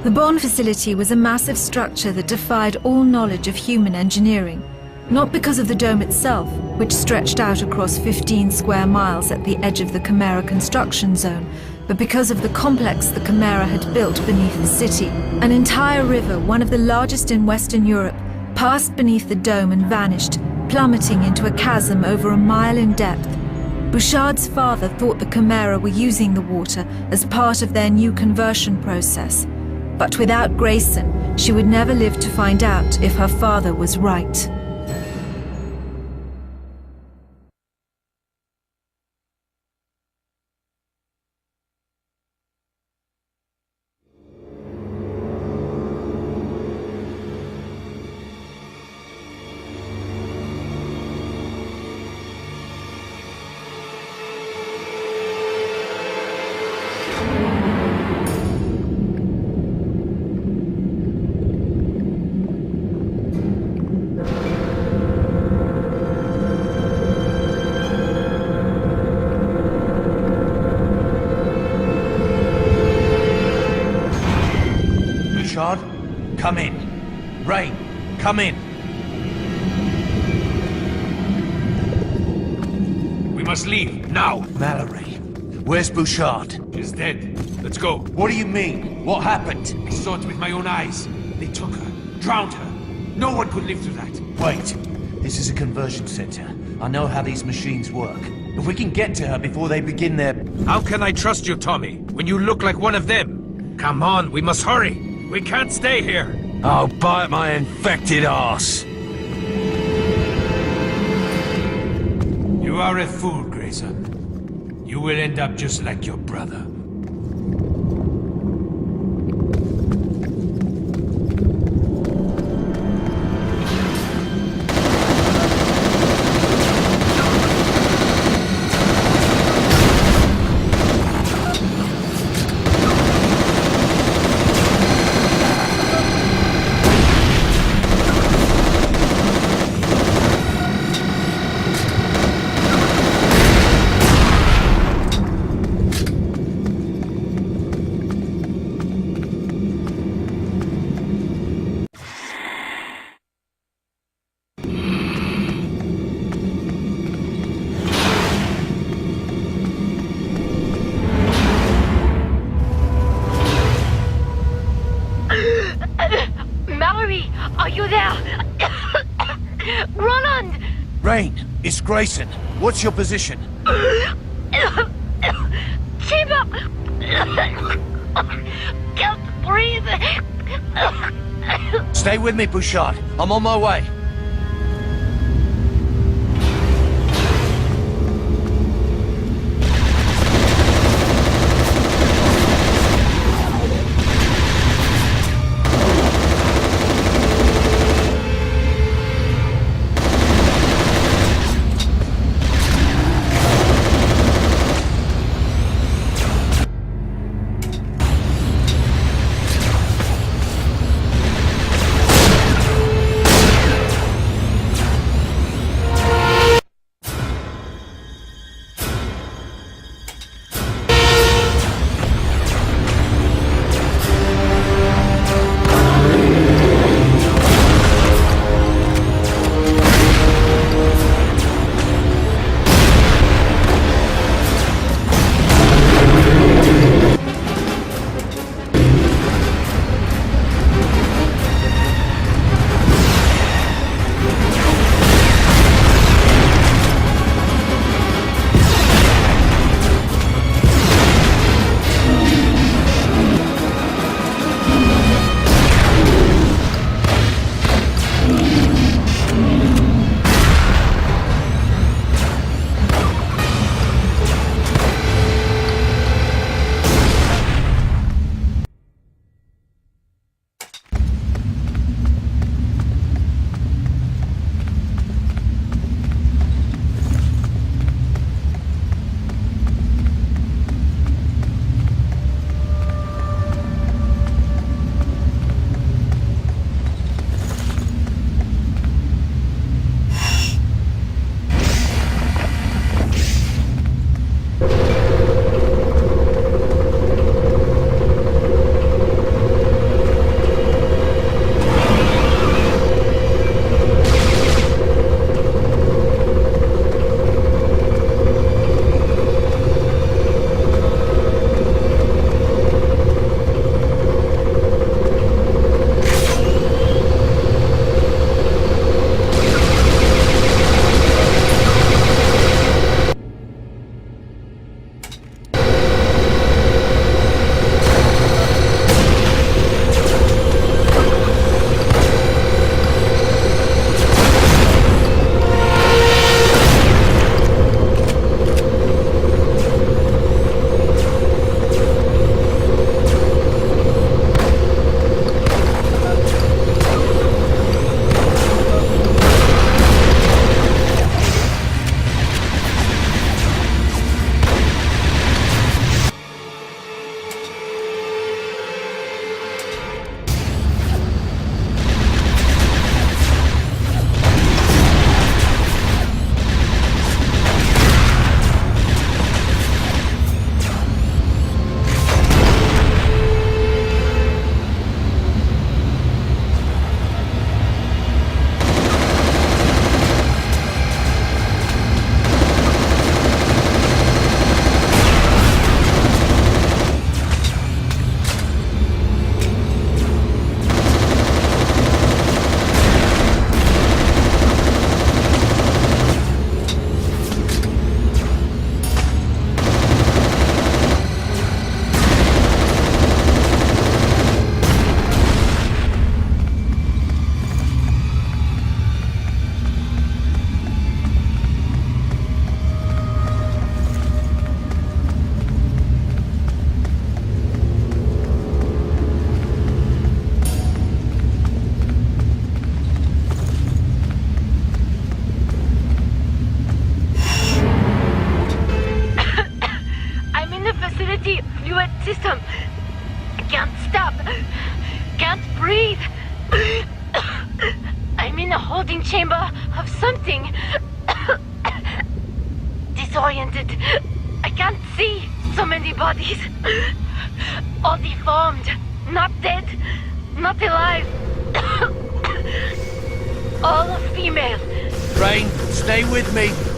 The Bonn facility was a massive structure that defied all knowledge of human engineering. Not because of the dome itself, which stretched out across 15 square miles at the edge of the Chimera construction zone, but because of the complex the Chimera had built beneath the city. An entire river, one of the largest in Western Europe, passed beneath the dome and vanished, plummeting into a chasm over a mile in depth. Bouchard's father thought the Chimera were using the water as part of their new conversion process. But without Grayson, she would never live to find out if her father was right. Come in. Rain, come in. We must leave, now. Mallory, where's Bouchard? He's dead. Let's go. What do you mean? What happened? I saw it with my own eyes. They took her, drowned her. No one could live through that. Wait, this is a conversion center. I know how these machines work. If we can get to her before they begin their... How can I trust you, Tommy, when you look like one of them? Come on, we must hurry. We can't stay here. I'll bite my infected ass. You are a fool, Grayson. You will end up just like your brother. Mallory, are you there? Roland! Rain, it's Grayson. What's your position? Timber! Can't breathe! Stay with me, Bouchard. I'm on my way. holding chamber of something. Disoriented. I can't see. So many bodies. All deformed. Not dead. Not alive. All female. Rain, stay with me.